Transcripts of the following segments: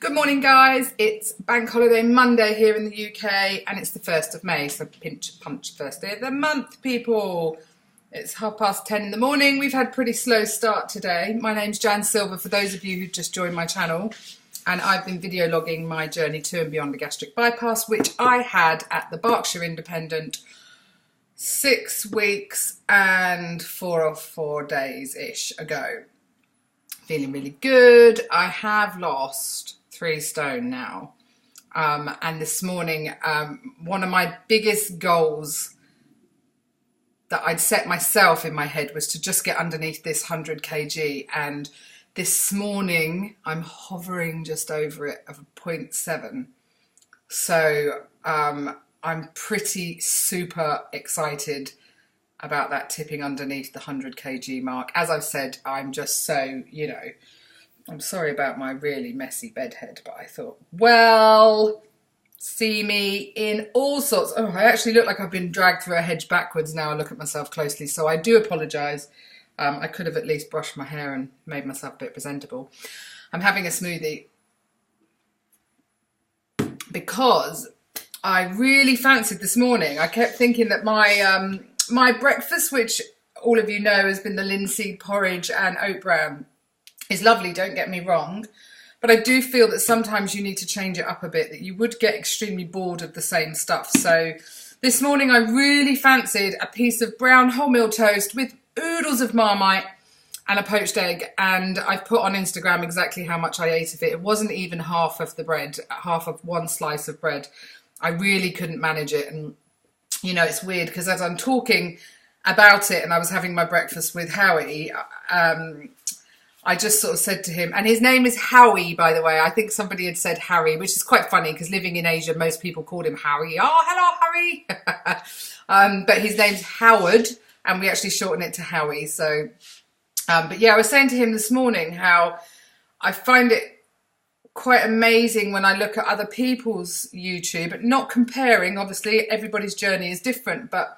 Good morning, guys. It's Bank Holiday Monday here in the UK and it's the 1st of May, so pinch punch first day of the month, people. It's 10:30 in the morning. We've had a pretty slow start today. My name's Jan Silver, for those of you who just joined my channel, and I've been video logging my journey to and beyond the gastric bypass, which I had at the Berkshire Independent 6 weeks and 4 days-ish ago. Feeling really good. I have lost 3 stone now. And this morning, one of my biggest goals that I'd set myself in my head was to just get underneath this 100 kg. And this morning, I'm hovering just over it of 0.7. So I'm pretty super excited about that tipping underneath the 100 kg mark. As I've said, I'm just so, I'm sorry about my really messy bed head, but I thought, well, see me in all sorts. Oh, I actually look like I've been dragged through a hedge backwards now I look at myself closely, so I do apologise. I could have at least brushed my hair and made myself a bit presentable. I'm having a smoothie because I really fancied this morning. I kept thinking that my breakfast, which all of you know has been the linseed porridge and oat bran, is lovely, don't get me wrong, but I do feel that sometimes you need to change it up a bit, that you would get extremely bored of the same stuff. So this morning I really fancied a piece of brown wholemeal toast with oodles of Marmite and a poached egg, and I've put on Instagram exactly how much I ate of it. It wasn't even half of the bread, half of one slice of bread. I really couldn't manage it. And it's weird because as I'm talking about it and I was having my breakfast with Howie, I just sort of said to him, and his name is Howie, by the way. I think somebody had said Harry, which is quite funny because living in Asia, most people called him Howie. Oh, hello, Harry. But his name's Howard, and we actually shorten it to Howie. So, but yeah, I was saying to him this morning how I find it quite amazing when I look at other people's YouTube, not comparing, obviously everybody's journey is different, but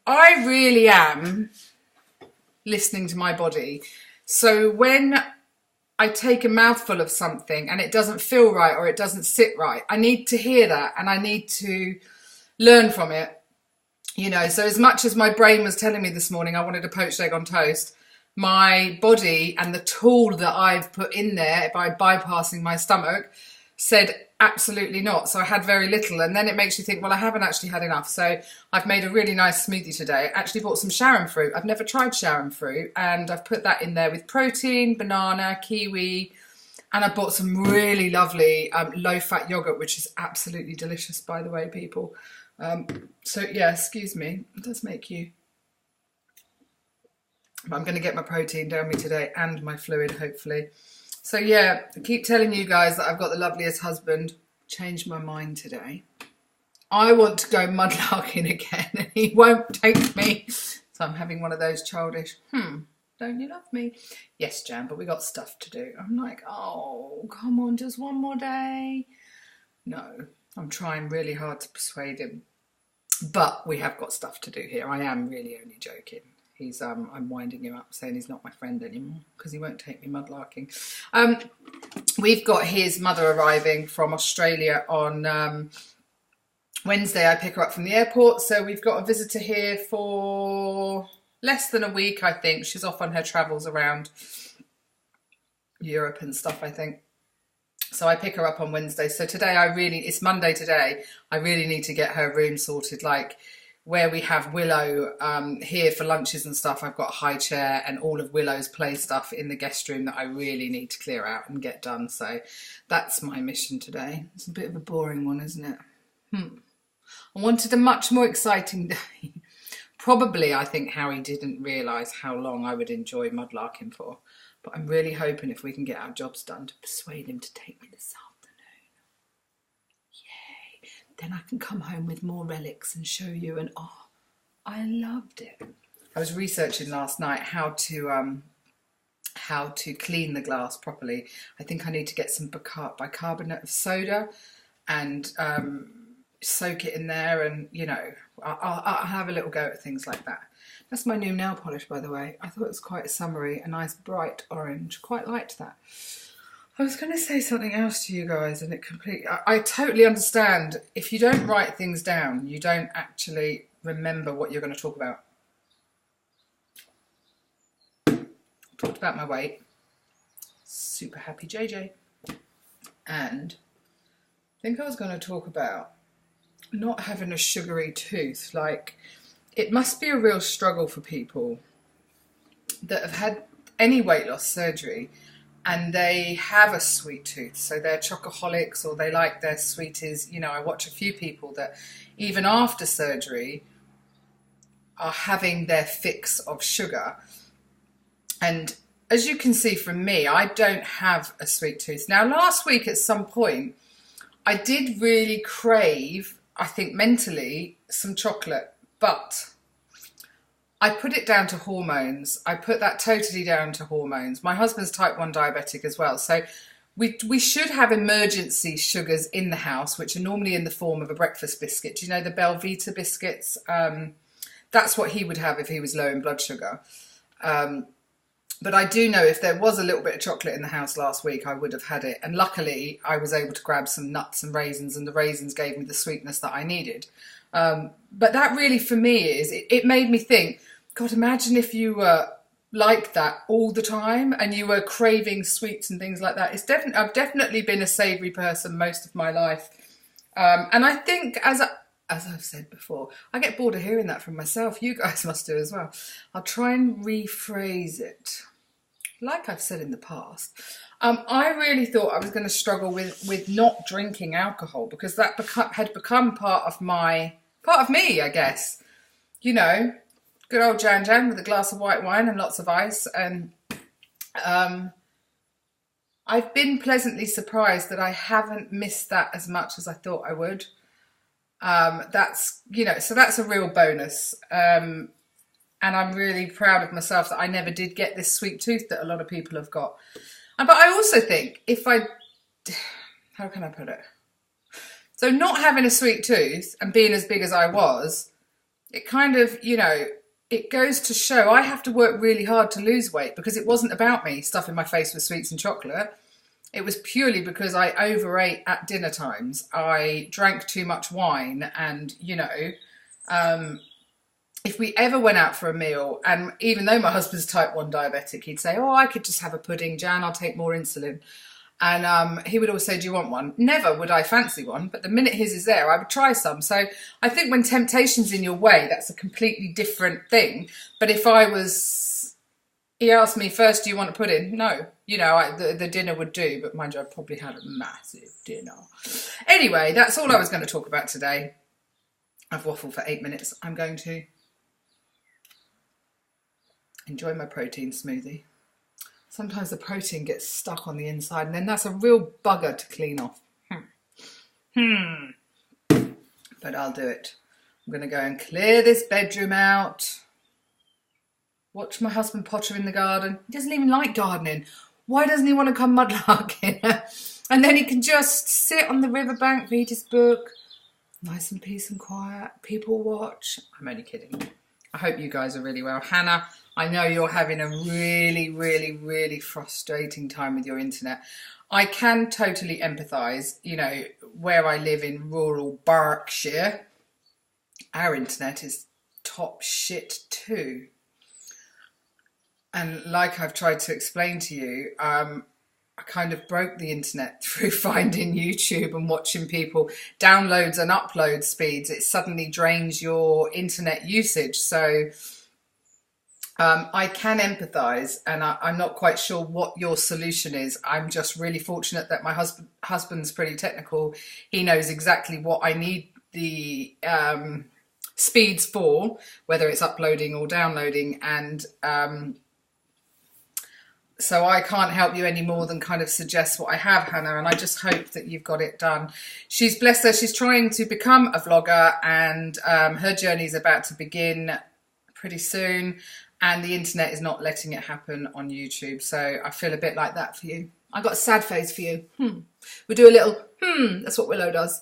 I really am listening to my body. So when I take a mouthful of something and it doesn't feel right or it doesn't sit right, I need to hear that and I need to learn from it. So as much as my brain was telling me this morning I wanted a poached egg on toast, my body and the tool that I've put in there by bypassing my stomach said absolutely not. So I had very little, and then it makes you think, well, I haven't actually had enough. So I've made a really nice smoothie today. I actually bought some Sharon fruit. I've never tried Sharon fruit, and I've put that in there with protein, banana, kiwi, and I bought some really lovely low-fat yogurt, which is absolutely delicious, by the way, people. So yeah, excuse me, it does make you... But I'm going to get my protein down me today and my fluid, hopefully. So yeah, I keep telling you guys that I've got the loveliest husband. Changed my mind today. I want to go mudlarking again and he won't take me. So I'm having one of those childish, don't you love me? Yes, Jan, but we got stuff to do. I'm like, oh, come on, just one more day. No, I'm trying really hard to persuade him. But we have got stuff to do here. I am really only joking. He's I'm winding him up, saying he's not my friend anymore because he won't take me mudlarking. We've got his mother arriving from Australia on Wednesday. I pick her up from the airport, so we've got a visitor here for less than a week, I think. She's off on her travels around Europe and stuff, I think. So I pick her up on Wednesday. So today it's Monday today. I really need to get her room sorted, like where we have Willow here for lunches and stuff. I've got a high chair and all of Willow's play stuff in the guest room that I really need to clear out and get done. So that's my mission today. It's a bit of a boring one, isn't it? I wanted a much more exciting day. Probably, I think Harry didn't realise how long I would enjoy mudlarking for. But I'm really hoping if we can get our jobs done to persuade him to take me this afternoon. Yay. Then I can come home with more relics and show you, and oh, I loved it. I was researching last night how to clean the glass properly. I think I need to get some bicarbonate of soda and soak it in there, and I'll have a little go at things like that. That's my new nail polish, by the way. I thought it was quite summery, a nice bright orange. Quite liked that. I was going to say something else to you guys, and it completely... I totally understand. If you don't write things down, you don't actually remember what you're going to talk about. Talked about my weight. Super happy JJ. And I think I was going to talk about not having a sugary tooth. Like, it must be a real struggle for people that have had any weight loss surgery and they have a sweet tooth, so they're chocoholics or they like their sweeties. You know, I watch a few people that even after surgery are having their fix of sugar. And as you can see from me, I don't have a sweet tooth. Now, last week at some point, I did really crave, I think mentally, some chocolate, but I put it down to hormones. I put that totally down to hormones. My husband's type 1 diabetic as well. So we should have emergency sugars in the house, which are normally in the form of a breakfast biscuit. Do you know the Belvita biscuits? That's what he would have if he was low in blood sugar. But I do know if there was a little bit of chocolate in the house last week, I would have had it. And luckily, I was able to grab some nuts and raisins, and the raisins gave me the sweetness that I needed. But that really, for me, it made me think, God, imagine if you were like that all the time and you were craving sweets and things like that. I've definitely been a savoury person most of my life. And I think, as I've said before, I get bored of hearing that from myself. You guys must do as well. I'll try and rephrase it. Like I've said in the past, I really thought I was going to struggle with not drinking alcohol, because that had become part of me, I guess. You know, good old Jan with a glass of white wine and lots of ice. And I've been pleasantly surprised that I haven't missed that as much as I thought I would. That's, you know, so that's a real bonus. And I'm really proud of myself that I never did get this sweet tooth that a lot of people have got. But I also think how can I put it? So not having a sweet tooth and being as big as I was, it kind of, you know, it goes to show I have to work really hard to lose weight, because it wasn't about me stuffing my face with sweets and chocolate. It was purely because I overate at dinner times. I drank too much wine, and, you know, if we ever went out for a meal, and even though my husband's type 1 diabetic, he'd say, oh, I could just have a pudding, Jan, I'll take more insulin. And he would always say, do you want one? Never would I fancy one, but the minute his is there, I would try some. So I think when temptation's in your way, that's a completely different thing. But if he asked me first, do you want a pudding? No. You know, the dinner would do, but mind you, I probably had a massive dinner. Anyway, that's all I was going to talk about today. I've waffled for 8 minutes. I'm going to enjoy my protein smoothie. Sometimes the protein gets stuck on the inside, and then that's a real bugger to clean off. But I'll do it. I'm going to go and clear this bedroom out. Watch my husband potter in the garden. He doesn't even like gardening. Why doesn't he want to come mudlarking? And then he can just sit on the riverbank, read his book. Nice and peace and quiet. People watch. I'm only kidding. I hope you guys are really well. Hannah, I know you're having a really, really, really frustrating time with your internet. I can totally empathise. You know, where I live in rural Berkshire, our internet is top shit too. And like I've tried to explain to you, I kind of broke the internet through finding YouTube and watching people downloads and upload speeds. It suddenly drains your internet usage. So I can empathise, and I'm not quite sure what your solution is. I'm just really fortunate that my husband's pretty technical. He knows exactly what I need the speeds for, whether it's uploading or downloading, and so I can't help you any more than kind of suggest what I have, Hannah, and I just hope that you've got it done. She's, bless her, she's trying to become a vlogger, and her journey is about to begin pretty soon, and the internet is not letting it happen on YouTube. So I feel a bit like that for you. I got a sad face for you. We'll do a little that's what Willow does.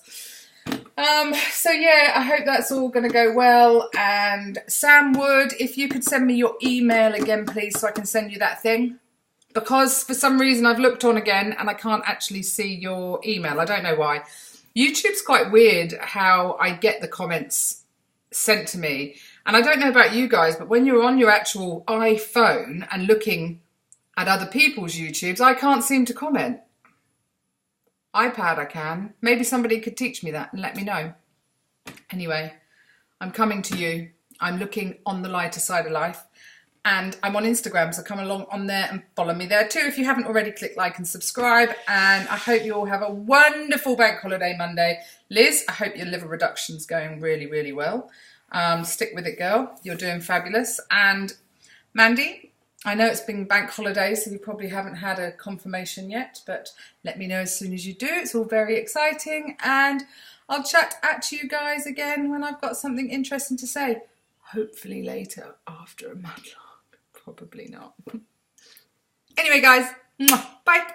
So yeah, I hope that's all going to go well. And Sam Wood, if you could send me your email again, please, so I can send you that thing. because for some reason I've looked on again and I can't actually see your email. I don't know why. YouTube's quite weird how I get the comments sent to me. And I don't know about you guys, but when you're on your actual iPhone and looking at other people's YouTubes, I can't seem to comment. iPad I can. Maybe somebody could teach me that and let me know. Anyway, I'm coming to you. I'm looking on the lighter side of life. And I'm on Instagram, so come along on there and follow me there too. If you haven't already, click like and subscribe. And I hope you all have a wonderful bank holiday Monday. Liz, I hope your liver reduction's going really, really well. Stick with it, girl. You're doing fabulous. And Mandy, I know it's been bank holiday, so you probably haven't had a confirmation yet, but let me know as soon as you do. It's all very exciting. And I'll chat at you guys again when I've got something interesting to say. Hopefully later after a mudlark. Probably not. Anyway, guys, bye.